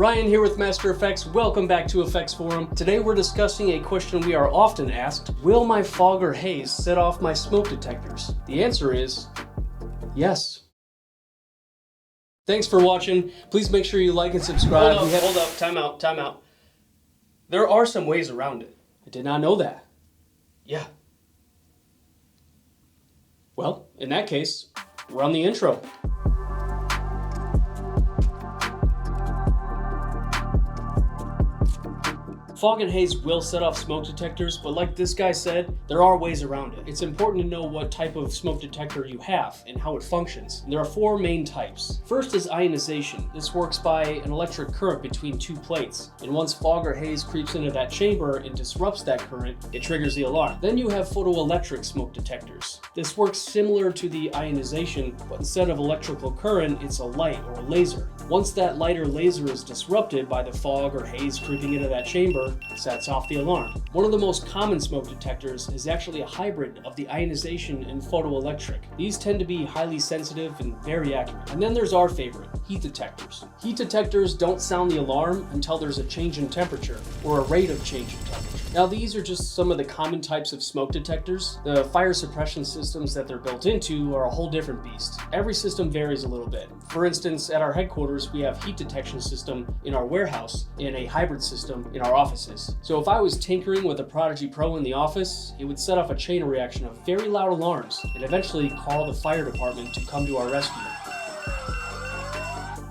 Ryan here with Master Effects. Welcome back to Effects Forum. Today we're discussing a question we are often asked. Will my fog or haze set off my smoke detectors? The answer is yes. Thanks for watching. Please make sure you like and subscribe. Hold up, time out. There are some ways around it. I did not know that. Yeah. Well, in that case, run the intro. Fog and haze will set off smoke detectors, but like this guy said, there are ways around it. It's important to know what type of smoke detector you have and how it functions. And there are four main types. First is ionization. This works by an electric current between two plates. And once fog or haze creeps into that chamber and disrupts that current, it triggers the alarm. Then you have photoelectric smoke detectors. This works similar to the ionization, but instead of electrical current, it's a light or a laser. Once that light or laser is disrupted by the fog or haze creeping into that chamber, sets off the alarm. One of the most common smoke detectors is actually a hybrid of the ionization and photoelectric. These tend to be highly sensitive and very accurate. And then there's our favorite, heat detectors. Heat detectors don't sound the alarm until there's a change in temperature or a rate of change in temperature. Now these are just some of the common types of smoke detectors. The fire suppression systems that they're built into are a whole different beast. Every system varies a little bit. For instance, at our headquarters, we have heat detection system in our warehouse and a hybrid system in our offices. So if I was tinkering with a Prodigy Pro in the office, it would set off a chain reaction of very loud alarms and eventually call the fire department to come to our rescue.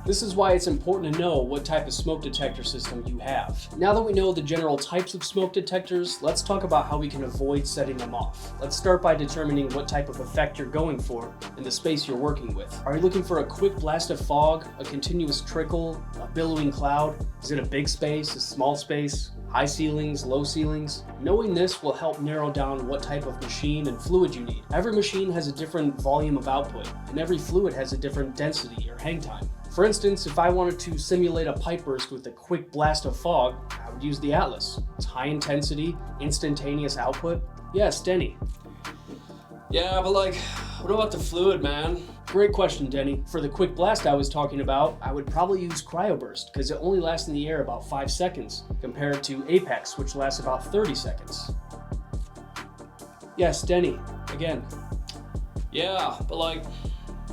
This is why it's important to know what type of smoke detector system you have. Now that we know the general types of smoke detectors, let's talk about how we can avoid setting them off. Let's start by determining what type of effect you're going for in the space you're working with. Are you looking for a quick blast of fog, a continuous trickle, a billowing cloud? Is it a big space, a small space? High ceilings, low ceilings? Knowing this will help narrow down what type of machine and fluid you need. Every machine has a different volume of output, and every fluid has a different density or hang time. For instance, if I wanted to simulate a pipe burst with a quick blast of fog, I would use the Atlas. It's high intensity, instantaneous output. Yes, Denny. Yeah, but what about the fluid, man? Great question, Denny. For the quick blast I was talking about, I would probably use cryoburst because it only lasts in the air about 5 seconds compared to Apex, which lasts about 30 seconds. Yes, Denny, again. Yeah, but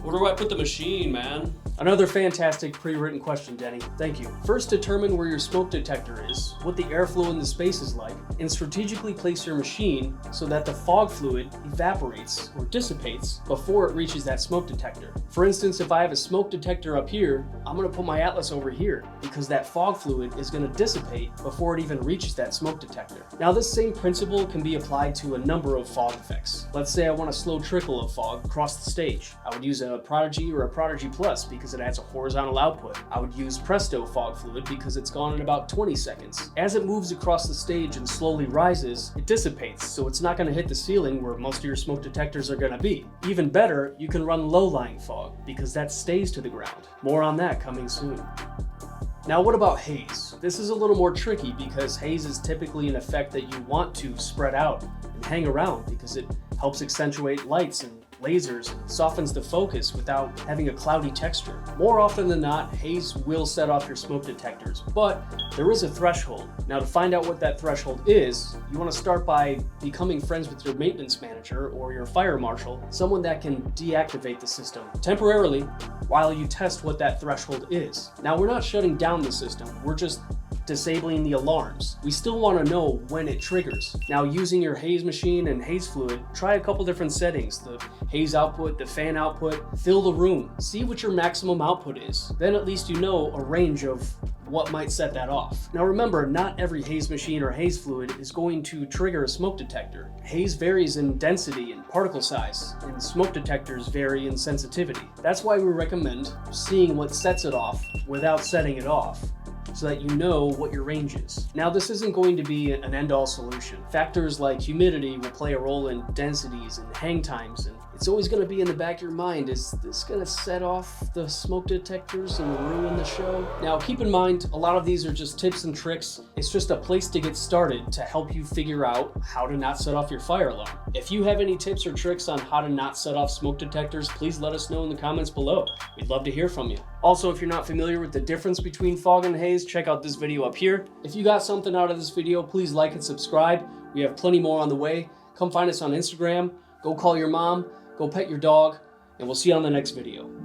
where do I put the machine, man? Another fantastic pre-written question, Denny. Thank you. First, determine where your smoke detector is, what the airflow in the space is like, and strategically place your machine so that the fog fluid evaporates or dissipates before it reaches that smoke detector. For instance, if I have a smoke detector up here, I'm going to put my Atlas over here because that fog fluid is going to dissipate before it even reaches that smoke detector. Now, this same principle can be applied to a number of fog effects. Let's say I want a slow trickle of fog across the stage. I would use a Prodigy or a Prodigy Plus because it adds a horizontal output. I would use Presto fog fluid because it's gone in about 20 seconds. As it moves across the stage and slowly rises, it dissipates, so it's not going to hit the ceiling where most of your smoke detectors are going to be. Even better, you can run low-lying fog because that stays to the ground. More on that coming soon. Now what about haze? This is a little more tricky because haze is typically an effect that you want to spread out and hang around because it helps accentuate lights and lasers and softens the focus without having a cloudy texture. More often than not, haze will set off your smoke detectors, but there is a threshold. Now to find out what that threshold is, you want to start by becoming friends with your maintenance manager or your fire marshal, someone that can deactivate the system temporarily while you test what that threshold is. Now we're not shutting down the system, we're just disabling the alarms. We still want to know when it triggers. Now using your haze machine and haze fluid, try a couple different settings. The haze output, the fan output, fill the room. See what your maximum output is. Then at least you know a range of what might set that off. Now remember, not every haze machine or haze fluid is going to trigger a smoke detector. Haze varies in density and particle size, and smoke detectors vary in sensitivity. That's why we recommend seeing what sets it off without setting it off, so that you know what your range is. Now this isn't going to be an end-all solution. Factors like humidity will play a role in densities and hang times, and it's always going to be in the back of your mind. Is this going to set off the smoke detectors and ruin the show? Now, keep in mind, a lot of these are just tips and tricks. It's just a place to get started to help you figure out how to not set off your fire alarm. If you have any tips or tricks on how to not set off smoke detectors, please let us know in the comments below. We'd love to hear from you. Also, if you're not familiar with the difference between fog and haze, check out this video up here. If you got something out of this video, please like and subscribe. We have plenty more on the way. Come find us on Instagram. Go call your mom. Go pet your dog. And we'll see you on the next video.